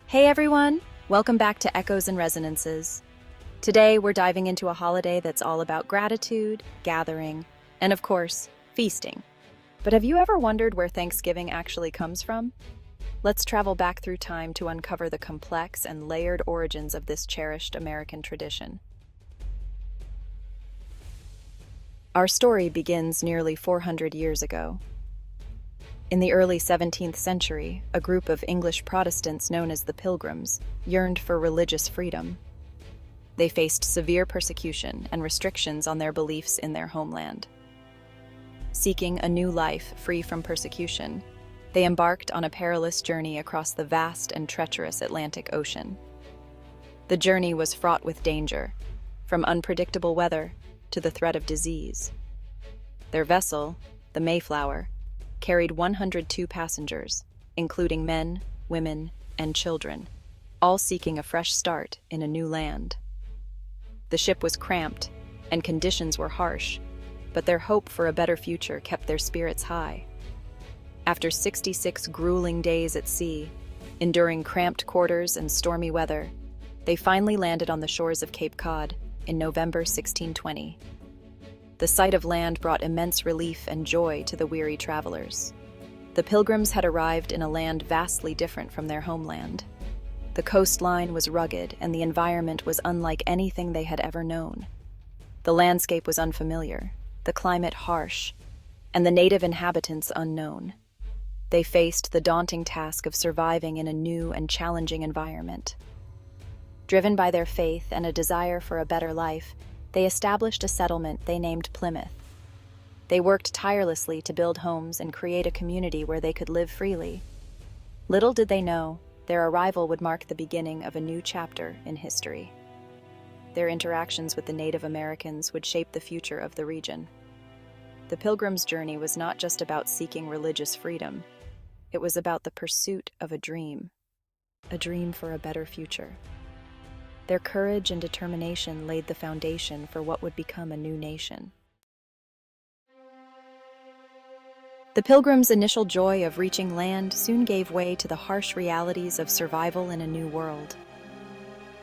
Hey everyone! Welcome back to Echoes and Resonances. Today we're diving into a holiday that's all about gratitude, gathering, and of course, feasting. But have you ever wondered where Thanksgiving actually comes from? Let's travel back through time to uncover the complex and layered origins of this cherished American tradition. Our story begins nearly 400 years ago. In the early 17th century, a group of English Protestants known as the Pilgrims yearned for religious freedom. They faced severe persecution and restrictions on their beliefs in their homeland. Seeking a new life free from persecution, they embarked on a perilous journey across the vast and treacherous Atlantic Ocean. The journey was fraught with danger, from unpredictable weather to the threat of disease. Their vessel, the Mayflower, carried 102 passengers, including men, women, and children, all seeking a fresh start in a new land. The ship was cramped, and conditions were harsh, but their hope for a better future kept their spirits high. After 66 grueling days at sea, enduring cramped quarters and stormy weather, they finally landed on the shores of Cape Cod in November 1620. The sight of land brought immense relief and joy to the weary travelers. The Pilgrims had arrived in a land vastly different from their homeland. The coastline was rugged, and the environment was unlike anything they had ever known. The landscape was unfamiliar, the climate harsh, and the native inhabitants unknown. They faced the daunting task of surviving in a new and challenging environment. Driven by their faith and a desire for a better life, they established a settlement they named Plymouth. They worked tirelessly to build homes and create a community where they could live freely. Little did they know, their arrival would mark the beginning of a new chapter in history. Their interactions with the Native Americans would shape the future of the region. The Pilgrims' journey was not just about seeking religious freedom. It was about the pursuit of a dream for a better future. Their courage and determination laid the foundation for what would become a new nation. The Pilgrims' initial joy of reaching land soon gave way to the harsh realities of survival in a new world.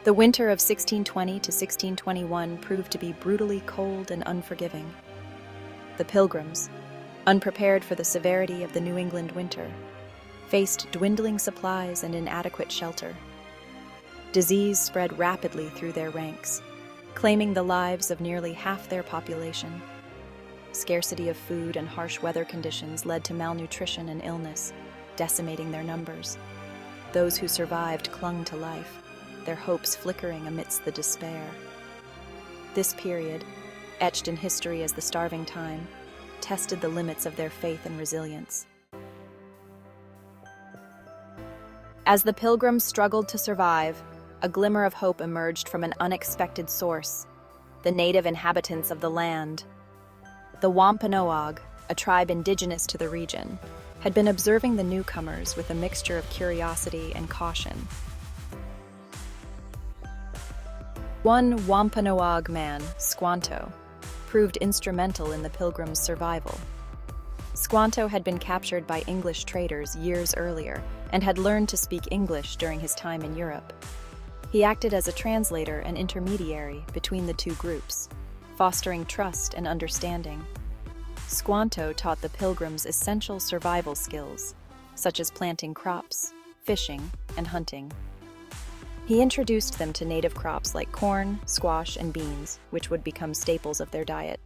The winter of 1620 to 1621 proved to be brutally cold and unforgiving. The Pilgrims, unprepared for the severity of the New England winter, faced dwindling supplies and inadequate shelter. Disease spread rapidly through their ranks, claiming the lives of nearly half their population. Scarcity of food and harsh weather conditions led to malnutrition and illness, decimating their numbers. Those who survived clung to life, their hopes flickering amidst the despair. This period, etched in history as the starving time, tested the limits of their faith and resilience. As the Pilgrims struggled to survive, a glimmer of hope emerged from an unexpected source: the native inhabitants of the land. The Wampanoag, a tribe indigenous to the region, had been observing the newcomers with a mixture of curiosity and caution. One Wampanoag man, Squanto, proved instrumental in the Pilgrims' survival. Squanto had been captured by English traders years earlier and had learned to speak English during his time in Europe. He acted as a translator and intermediary between the two groups, fostering trust and understanding. Squanto taught the Pilgrims essential survival skills, such as planting crops, fishing, and hunting. He introduced them to native crops like corn, squash, and beans, which would become staples of their diet.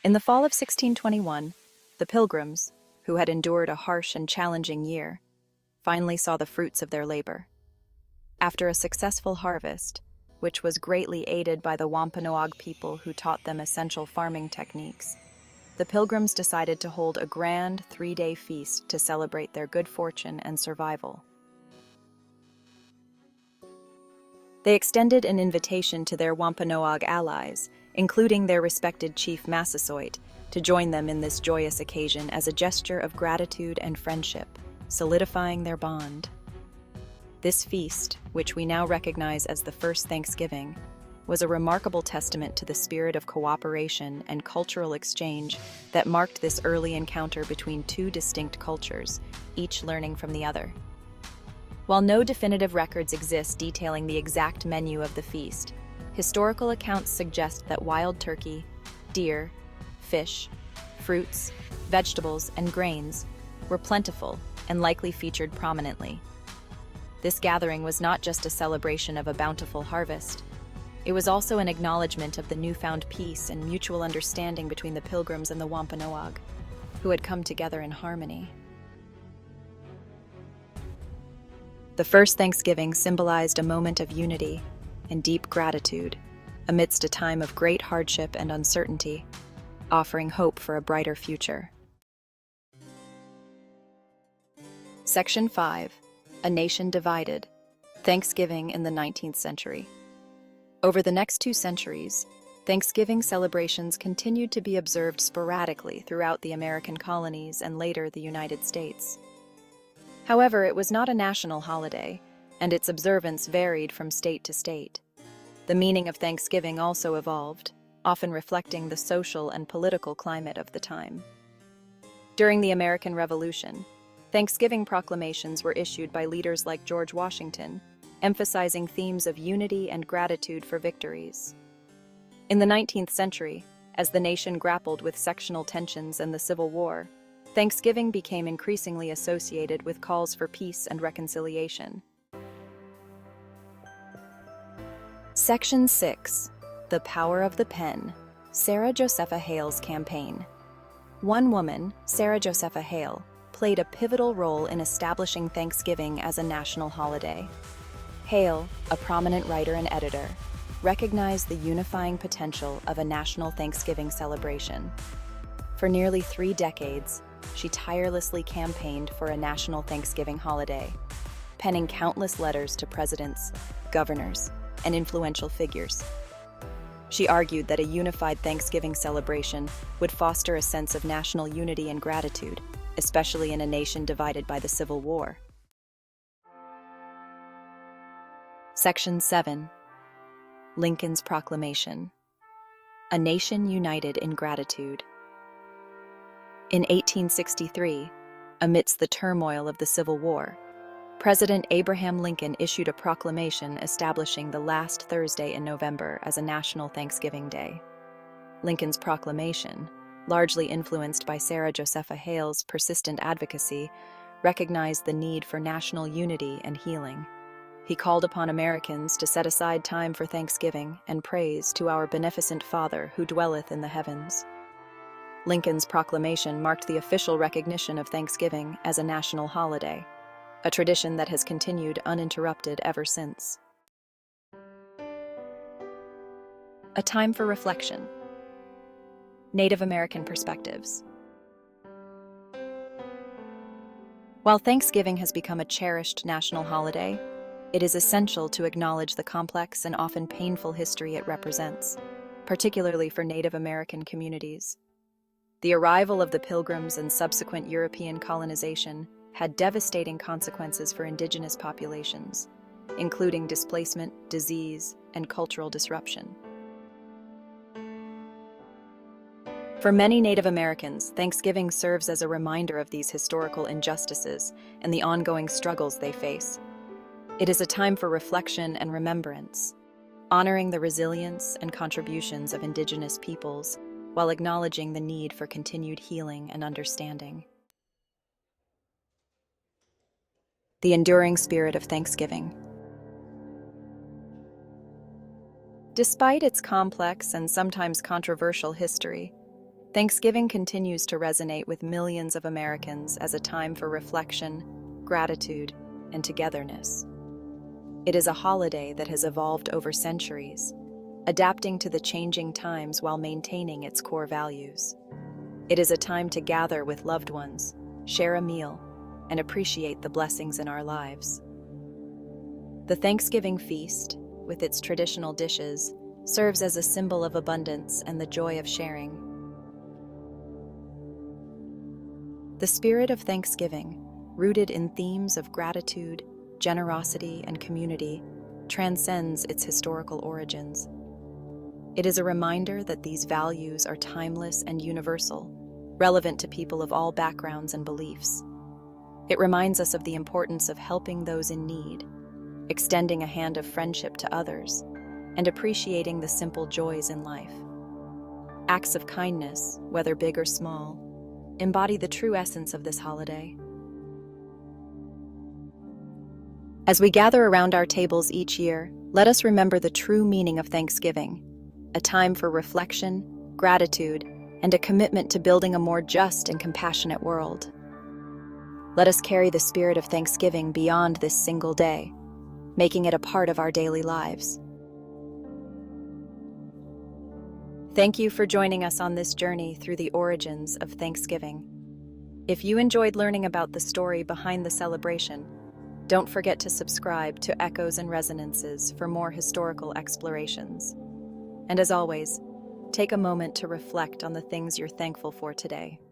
In the fall of 1621, the Pilgrims, who had endured a harsh and challenging year, finally saw the fruits of their labor. After a successful harvest, which was greatly aided by the Wampanoag people who taught them essential farming techniques, the Pilgrims decided to hold a grand 3-day feast to celebrate their good fortune and survival. They extended an invitation to their Wampanoag allies, including their respected chief Massasoit, to join them in this joyous occasion as a gesture of gratitude and friendship, solidifying their bond. This feast, which we now recognize as the first Thanksgiving, was a remarkable testament to the spirit of cooperation and cultural exchange that marked this early encounter between two distinct cultures, each learning from the other. While no definitive records exist detailing the exact menu of the feast, historical accounts suggest that wild turkey, deer, fish, fruits, vegetables, and grains were plentiful and likely featured prominently. This gathering was not just a celebration of a bountiful harvest. It was also an acknowledgement of the newfound peace and mutual understanding between the Pilgrims and the Wampanoag, who had come together in harmony. The first Thanksgiving symbolized a moment of unity and deep gratitude amidst a time of great hardship and uncertainty, offering hope for a brighter future. Section 5. A Nation Divided. Thanksgiving in the 19th Century. Over the next 2 centuries, Thanksgiving celebrations continued to be observed sporadically throughout the American colonies and later the United States. However, it was not a national holiday, and its observance varied from state to state. The meaning of Thanksgiving also evolved, often reflecting the social and political climate of the time. During the American Revolution, Thanksgiving proclamations were issued by leaders like George Washington, emphasizing themes of unity and gratitude for victories. In the 19th century, as the nation grappled with sectional tensions and the Civil War, Thanksgiving became increasingly associated with calls for peace and reconciliation. Section 6. The Power of the Pen. Sarah Josepha Hale's campaign. One woman, Sarah Josepha Hale, played a pivotal role in establishing Thanksgiving as a national holiday. Hale, a prominent writer and editor, recognized the unifying potential of a national Thanksgiving celebration. For nearly 3 decades, she tirelessly campaigned for a national Thanksgiving holiday, penning countless letters to presidents, governors, and influential figures. She argued that a unified Thanksgiving celebration would foster a sense of national unity and gratitude, especially in a nation divided by the Civil War. Section 7. Lincoln's Proclamation. A Nation United in Gratitude. In 1863, amidst the turmoil of the Civil War, President Abraham Lincoln issued a proclamation establishing the last Thursday in November as a national Thanksgiving Day. Lincoln's proclamation, largely influenced by Sarah Josepha Hale's persistent advocacy, recognized the need for national unity and healing. He called upon Americans to set aside time for thanksgiving and praise to our beneficent Father who dwelleth in the heavens. Lincoln's proclamation marked the official recognition of Thanksgiving as a national holiday, a tradition that has continued uninterrupted ever since. A time for reflection. Native American perspectives. While Thanksgiving has become a cherished national holiday, it is essential to acknowledge the complex and often painful history it represents, particularly for Native American communities. The arrival of the Pilgrims and subsequent European colonization had devastating consequences for indigenous populations, including displacement, disease, and cultural disruption. For many Native Americans, Thanksgiving serves as a reminder of these historical injustices and the ongoing struggles they face. It is a time for reflection and remembrance, honoring the resilience and contributions of indigenous peoples while acknowledging the need for continued healing and understanding. The enduring spirit of Thanksgiving. Despite its complex and sometimes controversial history, Thanksgiving continues to resonate with millions of Americans as a time for reflection, gratitude, and togetherness. It is a holiday that has evolved over centuries, adapting to the changing times while maintaining its core values. It is a time to gather with loved ones, share a meal, and appreciate the blessings in our lives. The Thanksgiving feast, with its traditional dishes, serves as a symbol of abundance and the joy of sharing. The spirit of Thanksgiving, rooted in themes of gratitude, generosity, and community, transcends its historical origins. It is a reminder that these values are timeless and universal, relevant to people of all backgrounds and beliefs. It reminds us of the importance of helping those in need, extending a hand of friendship to others, and appreciating the simple joys in life. Acts of kindness, whether big or small, embody the true essence of this holiday. As we gather around our tables each year, let us remember the true meaning of Thanksgiving, a time for reflection, gratitude, and a commitment to building a more just and compassionate world. Let us carry the spirit of Thanksgiving beyond this single day, making it a part of our daily lives. Thank you for joining us on this journey through the origins of Thanksgiving. If you enjoyed learning about the story behind the celebration, don't forget to subscribe to Echoes and Resonances for more historical explorations. And as always, take a moment to reflect on the things you're thankful for today.